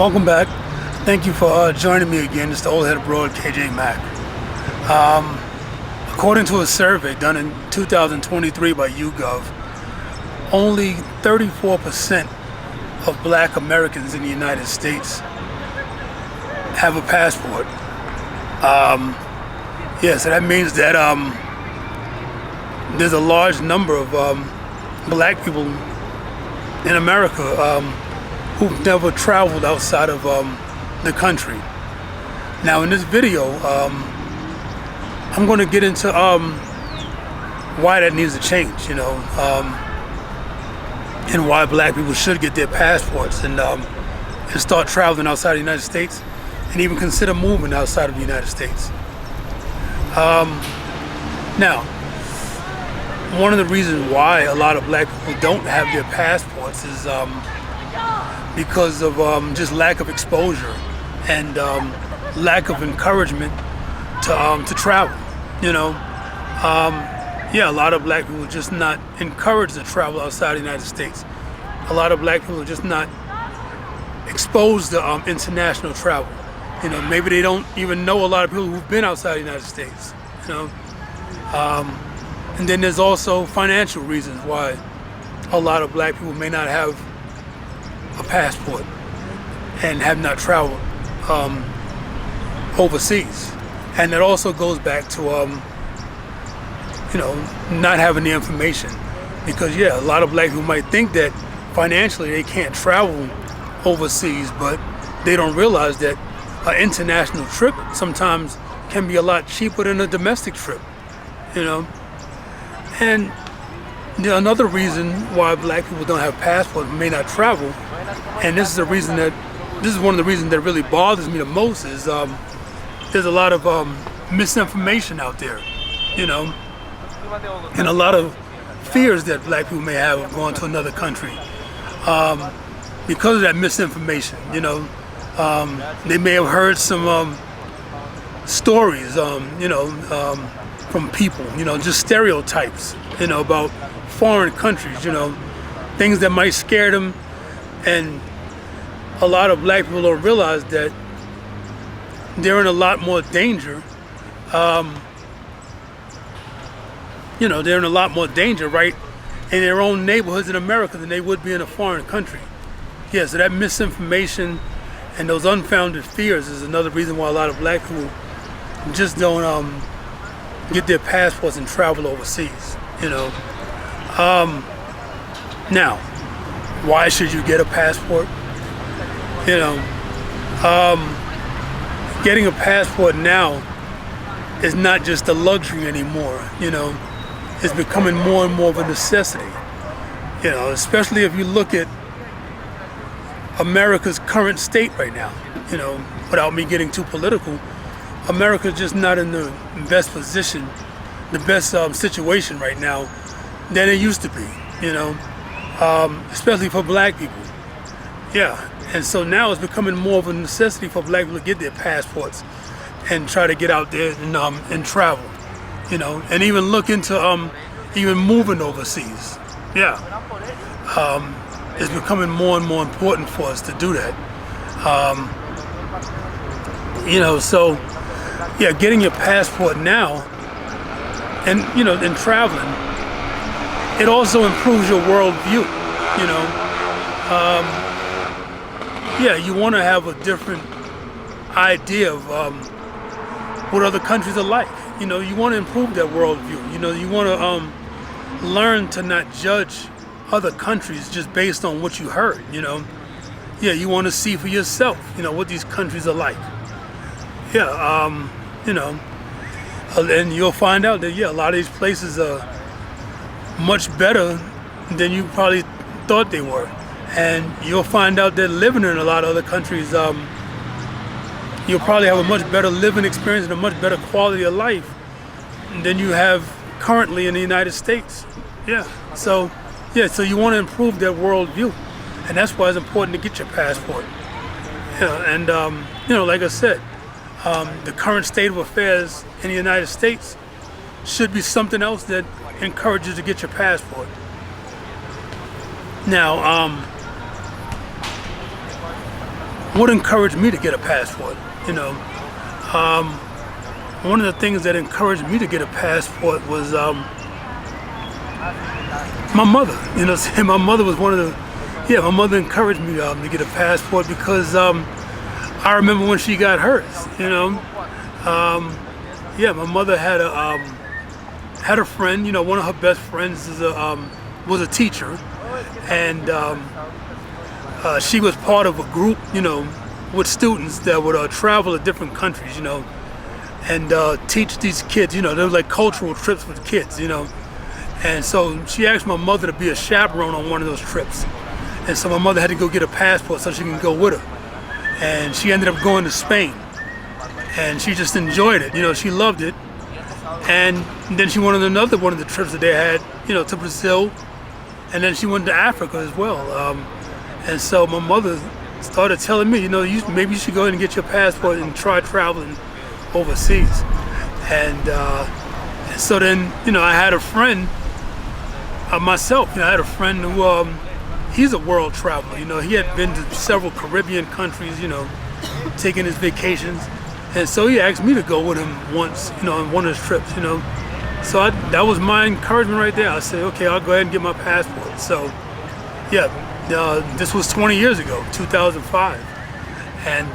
Welcome back. Thank you for joining me again. It's the old head abroad, KJ Mack. According to a survey done in 2023 by YouGov, only 34% of Black Americans in the United States have a passport. So that means that there's a large number of Black people in America who've never traveled outside of the country. Now in this video, I'm going to get into why that needs to change, and why Black people should get their passports and start traveling outside the United States, and even consider moving outside of the United States. Now, one of the reasons why a lot of Black people don't have their passports is because of just lack of exposure and lack of encouragement to travel. A lot of Black people are just not encouraged to travel outside the United States. A lot of Black people are just not exposed to international travel. Maybe they don't even know a lot of people who've been outside the United States. And then there's also financial reasons why a lot of Black people may not have a passport and have not traveled overseas. And that also goes back to not having the information, because a lot of Black people might think that financially they can't travel overseas, but they don't realize that an international trip sometimes can be a lot cheaper than a domestic trip. And another reason why Black people don't have passports and may not travel, and this is one of the reasons that really bothers me the most, is there's a lot of misinformation out there, and a lot of fears that Black people may have of going to another country because of that misinformation. They may have heard some stories, from people, just stereotypes, about foreign countries, things that might scare them. And a lot of Black people don't realize that they're in a lot more danger. They're in a lot more danger right in their own neighborhoods in America than they would be in a foreign country. So that misinformation and those unfounded fears is another reason why a lot of Black people just don't get their passports and travel overseas. Now, why should you get a passport? Getting a passport now is not just a luxury anymore. It's becoming more and more of a necessity. Especially if you look at America's current state right now. Without me getting too political, America's just not in the best position, the best situation right now than it used to be. Especially for Black people. And so now it's becoming more of a necessity for Black people to get their passports and try to get out there and travel, and even look into even moving overseas. It's becoming more and more important for us to do that. Getting your passport now and and traveling, it also improves your worldview. You want to have a different idea of what other countries are like. You want to improve that worldview. You want to learn to not judge other countries just based on what you heard. You want to see for yourself, what these countries are like. And you'll find out that a lot of these places are much better than you probably thought they were. And you'll find out that living in a lot of other countries, you'll probably have a much better living experience and a much better quality of life than you have currently in the United States. So you want to improve that worldview, and that's why it's important to get your passport. Like I said, the current state of affairs in the United States should be something else that encourages you to get your passport. Now, what encouraged me to get a passport? You know, one of the things that encouraged me to get a passport was my mother. You know, my mother was one of the, yeah, my mother encouraged me to get a passport because I remember when she got hers. You know, yeah, my mother had a friend. You know, one of her best friends was a teacher, and she was part of a group, you know, with students that would travel to different countries, you know, and teach these kids. You know, they were like cultural trips with kids, you know. And so she asked my mother to be a chaperone on one of those trips. And so my mother had to go get a passport so she can go with her. And she ended up going to Spain. And she just enjoyed it, you know, she loved it. And then she went on another one of the trips that they had, you know, to Brazil. And then she went to Africa as well. And so my mother started telling me, you know, maybe you should go ahead and get your passport and try traveling overseas. And so then, you know, I had a friend, myself, you know, I had a friend who, he's a world traveler. You know, he had been to several Caribbean countries, you know, taking his vacations. And so he asked me to go with him once, you know, on one of his trips, you know. So that was my encouragement right there. I said, okay, I'll go ahead and get my passport. So, yeah, this was 20 years ago, 2005. And,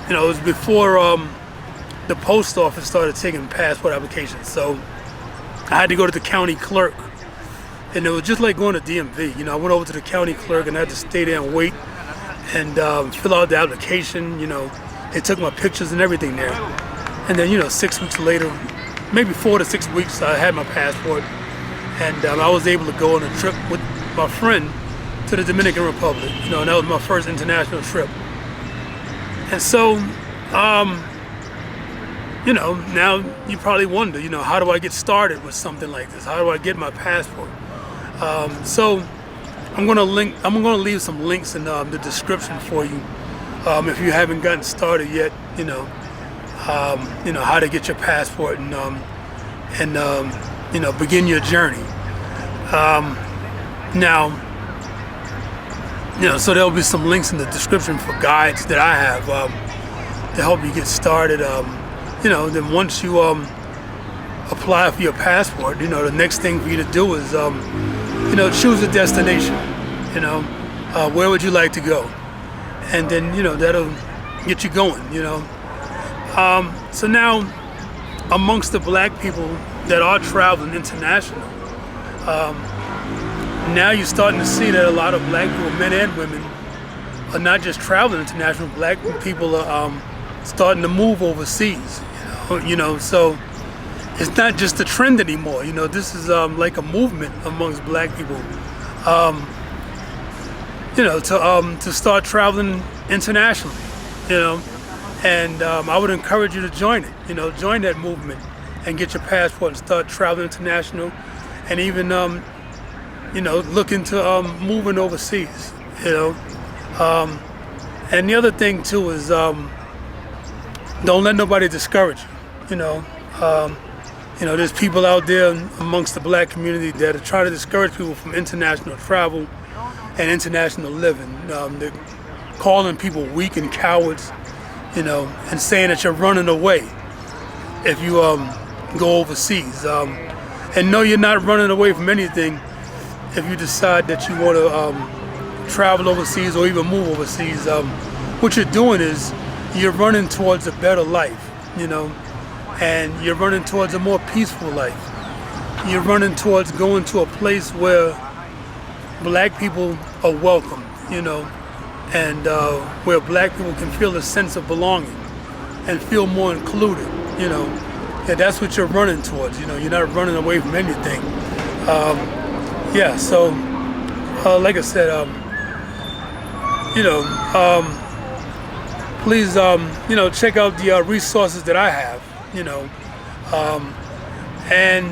you know, it was before the post office started taking passport applications. So I had to go to the county clerk. And it was just like going to DMV. You know, I went over to the county clerk and I had to stay there and wait and fill out the application. You know, they took my pictures and everything there. And then, you know, 6 weeks later, maybe 4 to 6 weeks, I had my passport. And I was able to go on a trip with my friend to the Dominican Republic. You know, and that was my first international trip. And so, you know, now you probably wonder, you know, how do I get started with something like this? How do I get my passport? So I'm gonna leave some links in the description for you if you haven't gotten started yet. You know how to get your passport and you know, begin your journey. Now, you know, so there'll be some links in the description for guides that I have to help you get started. You know, then once you apply for your passport, you know, the next thing for you to do is you know, choose a destination. You know, where would you like to go? And then, you know, that'll get you going, you know. So now, amongst the black people that are traveling international, now you're starting to see that a lot of black people, men and women, are not just traveling international. Black people are starting to move overseas, you know, so it's not just a trend anymore. You know, this is like a movement amongst black people, you know, to start traveling internationally, you know. And I would encourage you to join it, you know, join that movement and get your passport and start traveling international, and even, you know, look into moving overseas, you know. And the other thing too is don't let nobody discourage you, you know. You know, there's people out there amongst the black community that are trying to discourage people from international travel and international living. They're calling people weak and cowards, you know, and saying that you're running away if you go overseas. And no, you're not running away from anything if you decide that you want to travel overseas or even move overseas. What you're doing is you're running towards a better life, you know. And you're running towards a more peaceful life. You're running towards going to a place where black people are welcome, you know, and where black people can feel a sense of belonging and feel more included, you know. Yeah, that's what you're running towards, you know. You're not running away from anything. Yeah, so like I said, you know, please, you know, check out the resources that I have. You know, and,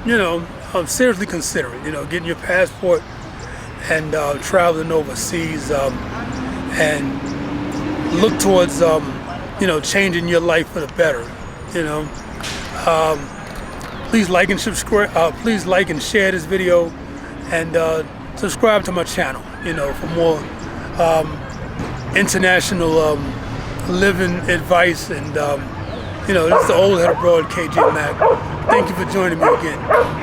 you know, seriously consider it, you know, getting your passport and traveling overseas, and look towards, you know, changing your life for the better, you know. Please like and subscribe, please like and share this video, and subscribe to my channel, you know, for more international living advice, and you know, this is the old head abroad, KJ Mack. Thank you for joining me again.